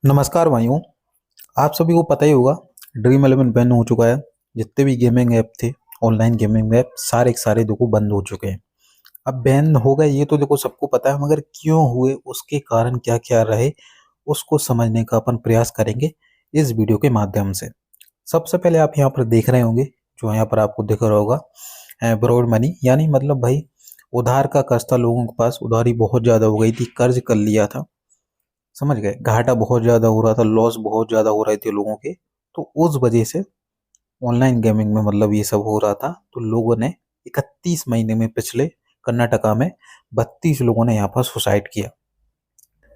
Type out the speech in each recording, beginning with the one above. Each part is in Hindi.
नमस्कार भाइयों। आप सभी को पता ही होगा, ड्रीम इलेवन बैन हो चुका है। जितने भी गेमिंग ऐप थे, ऑनलाइन गेमिंग ऐप सारे के सारे देखो बंद हो चुके हैं। अब बैन हो गए ये तो देखो सबको पता है, मगर क्यों हुए, उसके कारण क्या क्या रहे, उसको समझने का अपन प्रयास करेंगे इस वीडियो के माध्यम से। सबसे पहले आप यहाँ पर देख रहे होंगे, जो यहाँ पर आपको दिख रहा होगा ब्रॉड मनी, यानी मतलब भाई उधार का कर्ज था, लोगों के पास उधारी बहुत ज़्यादा हो गई थी, कर्ज कर लिया था, समझ गए, घाटा बहुत ज़्यादा हो रहा था, लॉस बहुत ज़्यादा हो रहे थे लोगों के। तो उस वजह से ऑनलाइन गेमिंग में मतलब ये सब हो रहा था, तो लोगों ने 31 महीने में पिछले कर्नाटका में 32 लोगों ने यहाँ पर सुसाइड किया।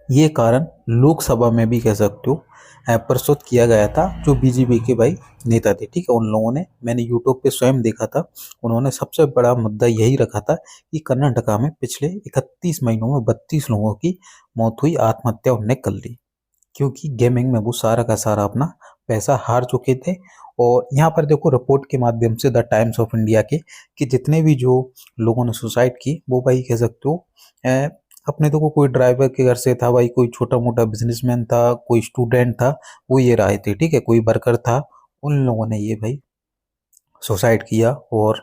ये कारण लोकसभा में भी कह सकते हो प्रस्तुत किया गया था, जो बीजेपी के भाई नेता थे, ठीक है, उन लोगों ने, मैंने यूट्यूब पे स्वयं देखा था, उन्होंने सबसे बड़ा मुद्दा यही रखा था कि कर्नाटका में पिछले 31 महीनों में 32 लोगों की मौत हुई, आत्महत्या उनने कर ली, क्योंकि गेमिंग में वो सारा का सारा अपना पैसा हार चुके थे। और यहाँ पर देखो रिपोर्ट के माध्यम से द टाइम्स ऑफ इंडिया के, कि जितने भी जो लोगों ने सुसाइड की वो भाई कह सकते हो अ, अपने देखो कोई ड्राइवर के घर से था भाई, कोई छोटा मोटा बिजनेसमैन था, कोई स्टूडेंट था, वो ये रहे थे, ठीक है, कोई वर्कर था, उन लोगों ने ये भाई सुसाइड किया और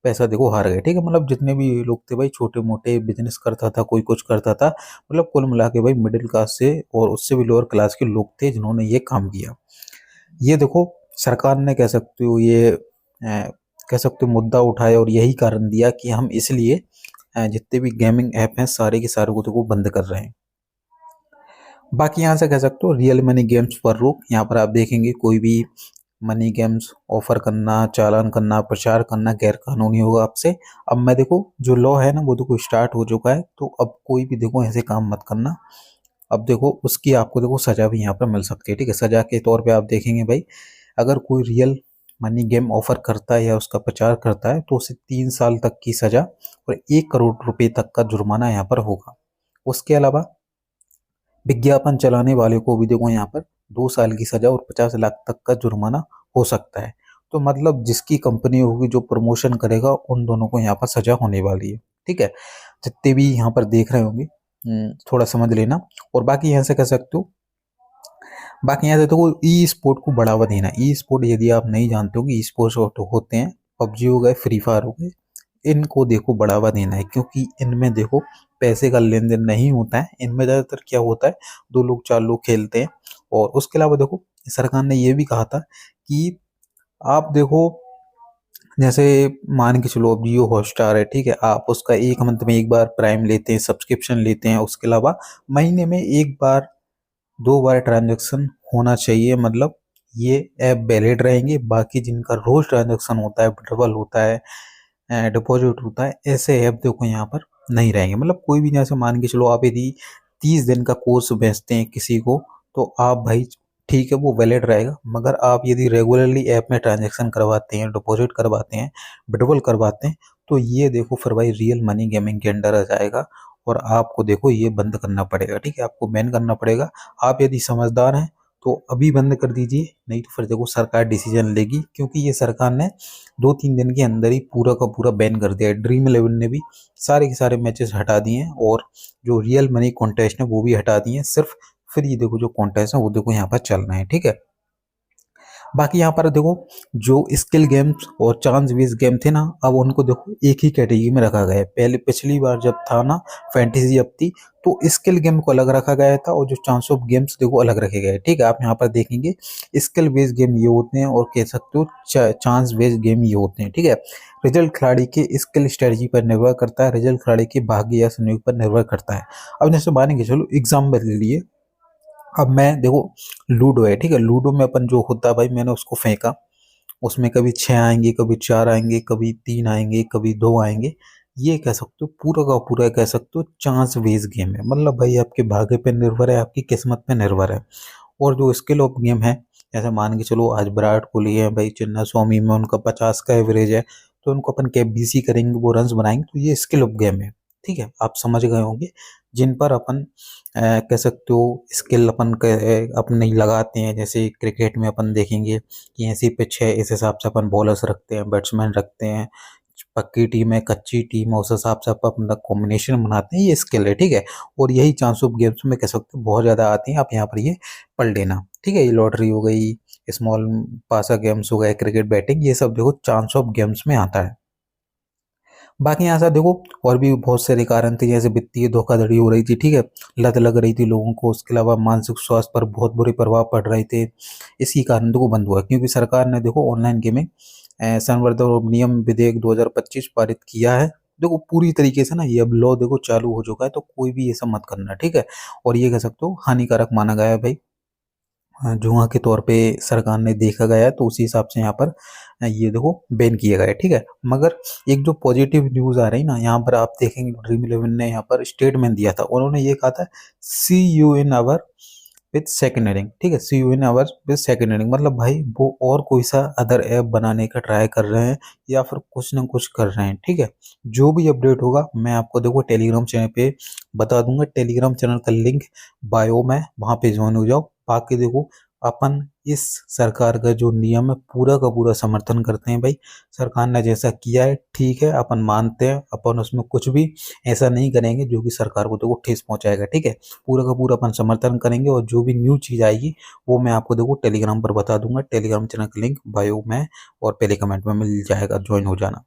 पैसा देखो हार गए, ठीक है। मतलब जितने भी लोग थे भाई, छोटे मोटे बिजनेस करता था, कोई कुछ करता था, मतलब कुल मिला के भाई मिडिल क्लास से और उससे भी लोअर क्लास के लोग थे जिन्होंने ये काम किया। ये देखो सरकार ने कह सकते हो ये कह सकते हो मुद्दा उठाया और यही कारण दिया कि हम इसलिए जितने भी गेमिंग ऐप हैं सारे के सारे को देखो बंद कर रहे हैं। बाकी यहाँ से कह सकते हो रियल मनी गेम्स पर रोक, यहाँ पर आप देखेंगे कोई भी मनी गेम्स ऑफर करना, चालान करना, प्रचार करना गैर कानूनी होगा आपसे। अब मैं देखो जो लॉ है ना वो देखो स्टार्ट हो चुका है, तो अब कोई भी देखो ऐसे काम मत करना। अब देखो उसकी आपको देखो सजा भी यहाँ पर मिल सकती है, ठीक है। सजा के तौर पे आप देखेंगे भाई, अगर कोई रियल मनी गेम ऑफर करता है या उसका प्रचार करता है तो उसे 3 साल तक की सजा और 1 करोड़ रुपए तक का जुर्माना यहाँ पर होगा। उसके अलावा विज्ञापन चलाने वाले को भी देखो यहाँ पर 2 साल की सजा और 50 लाख तक का जुर्माना हो सकता है। तो मतलब जिसकी कंपनी होगी जो प्रमोशन करेगा उन दोनों को यहाँ पर सजा होने वाली है, ठीक है। जितने भी यहाँ पर देख रहे होंगे थोड़ा समझ लेना। और बाकी यहाँ से कह सकते हो, बाकी यहाँ से तो ई स्पोर्ट को बढ़ावा देना। ई स्पोर्ट यदि आप नहीं जानते हो कि ई स्पोर्ट होते हैं, पबजी हो गए, फ्री फायर हो गए, इनको देखो बढ़ावा देना है, क्योंकि इनमें देखो पैसे का लेन देन नहीं होता है। इनमें ज़्यादातर क्या होता है, दो लोग चार लोग खेलते हैं। और उसके अलावा देखो सरकार ने ये भी कहा था कि आप देखो जैसे मान के चलो अब जियो हॉटस्टार है, ठीक है, आप उसका एक मंथ में एक बार प्राइम लेते हैं, सब्सक्रिप्शन लेते हैं, उसके अलावा महीने में एक बार 2 बार ट्रांजैक्शन होना चाहिए, मतलब ये ऐप वैलिड रहेंगे। बाकी जिनका रोज ट्रांजैक्शन होता है, विड्रॉवल होता है, डिपॉजिट होता है, ऐसे ऐप देखो यहाँ पर नहीं रहेंगे। मतलब कोई भी, जैसे मान के चलो आप यदि 30 दिन का कोर्स बेचते हैं किसी को, तो आप भाई ठीक है वो वैलिड रहेगा, मगर आप यदि रेगुलरली ऐप में ट्रांजैक्शन करवाते हैं, डिपॉजिट करवाते हैं, विड्रॉवल करवाते हैं, तो ये देखो फिर भाई रियल मनी गेमिंग के अंडर आ जाएगा और आपको देखो ये बंद करना पड़ेगा, ठीक है, आपको बैन करना पड़ेगा। आप यदि समझदार हैं तो अभी बंद कर दीजिए, नहीं तो फिर देखो सरकार डिसीजन लेगी, क्योंकि ये सरकार ने 2-3 दिन के अंदर ही पूरा का पूरा बैन कर दिया है। ड्रीम इलेवन ने भी सारे के सारे मैचेस हटा दिए हैं और जो रियल मनी कॉन्टेस्ट है वो भी हटा दिए हैं। सिर्फ फिर ये देखो जो कॉन्टेस्ट है वो देखो यहाँ पर चल रहे हैं, ठीक है। बाकी यहाँ पर देखो जो स्किल गेम्स और चांस बेस्ड गेम थे ना, अब उनको देखो एक ही कैटेगरी में रखा गया है। पहले पिछली बार जब था ना फैंटेसी जब थी, तो स्किल गेम को अलग रखा गया था और जो चांस ऑफ गेम्स देखो अलग रखे गए, ठीक है। आप यहाँ पर देखेंगे स्किल बेस्ड गेम ये होते हैं और कह सकते हो चांस बेस्ड गेम ये होते हैं, ठीक है। रिजल्ट खिलाड़ी के स्किल स्ट्रेटजी पर निर्भर करता है, रिजल्ट खिलाड़ी के भाग्य या संयोग पर निर्भर करता है। अब जैसे मानेंगे चलो एग्जाम्पल ले लिए, अब मैं देखो लूडो है, ठीक है, लूडो में अपन जो होता है भाई, मैंने उसको फेंका, उसमें कभी 6 आएंगे, कभी 4 आएंगे, कभी 3 आएंगे, कभी 2 आएंगे। ये कह सकते हो पूरा का पूरा कह सकते हो चांस बेस्ड गेम है, मतलब भाई आपके भाग्य पे निर्भर है, आपकी किस्मत पे निर्भर है। और जो स्किल ऑफ गेम है, जैसे मान के चलो आज विराट कोहली है भाई, चिन्ना स्वामी में उनका 50 का एवरेज है, तो उनको अपन कैप बीसी करेंगे, वो रन्स बनाएंगे, तो ये स्किल ऑफ गेम है, ठीक है, आप समझ गए होंगे। जिन पर अपन कह सकते हो स्किल अपन अपने लगाते हैं। जैसे क्रिकेट में अपन देखेंगे कि ऐसी पिच है, इस हिसाब से अपन बॉलर्स रखते हैं, बैट्समैन रखते हैं, पक्की टीम है, कच्ची टीम है, उस हिसाब से आप अपना कॉम्बिनेशन बनाते हैं, ये स्किल है, ठीक है। और यही चांस ऑफ गेम्स में कह सकते हो बहुत ज़्यादा आती हैं, आप यहाँ पर ये पढ़ लेना, ठीक है। ये लॉटरी हो गई, स्मॉल पासा गेम्स हो गए, क्रिकेट बैटिंग, ये सब देखो चांस ऑफ गेम्स में आता है। बाकी यहाँ से देखो और भी बहुत सारे कारण थे, जैसे वित्तीय धोखाधड़ी हो रही थी, ठीक है, लत लग रही थी लोगों को, उसके अलावा मानसिक स्वास्थ्य पर बहुत बुरे प्रभाव पड़ रहे थे। इसी कारण देखो बंद हुआ, क्योंकि सरकार ने देखो ऑनलाइन गेमिंग संवर्धन और नियम विधेयक 2025 पारित किया है। देखो पूरी तरीके से ना ये अब लॉ देखो चालू हो चुका है, तो कोई भी ये सब मत करना, ठीक है। और ये कह सकते हो हानिकारक माना गया है भाई, जुआ के तौर पे सरकार ने देखा गया है, तो उसी हिसाब से यहाँ पर ये देखो बैन किया गया है, ठीक है। मगर एक जो पॉजिटिव न्यूज़ आ रही ना, यहाँ पर आप देखेंगे ड्रीम इलेवन ने यहाँ पर स्टेटमेंट दिया था, उन्होंने ये कहा था see you in hour with second inning, ठीक है, see you in hour with second inning, मतलब भाई वो और कोई सा अदर ऐप बनाने का ट्राई कर रहे हैं या फिर कुछ ना कुछ कर रहे हैं, ठीक है। जो भी अपडेट होगा मैं आपको देखो टेलीग्राम चैनल पे बता दूंगा, टेलीग्राम चैनल का लिंक बायो में, वहाँ पे ज्वाइन हो जाओ। बाकी देखो अपन इस सरकार का जो नियम है पूरा का पूरा समर्थन करते हैं भाई, सरकार ने जैसा किया है ठीक है, अपन मानते हैं, अपन उसमें कुछ भी ऐसा नहीं करेंगे जो कि सरकार को देखो ठेस पहुंचाएगा, ठीक है। पूरा का पूरा अपन समर्थन करेंगे, और जो भी न्यू चीज़ आएगी वो मैं आपको देखो टेलीग्राम पर बता दूंगा, टेलीग्राम चैनल का लिंक बायो में और पहले कमेंट में मिल जाएगा, ज्वाइन हो जाना।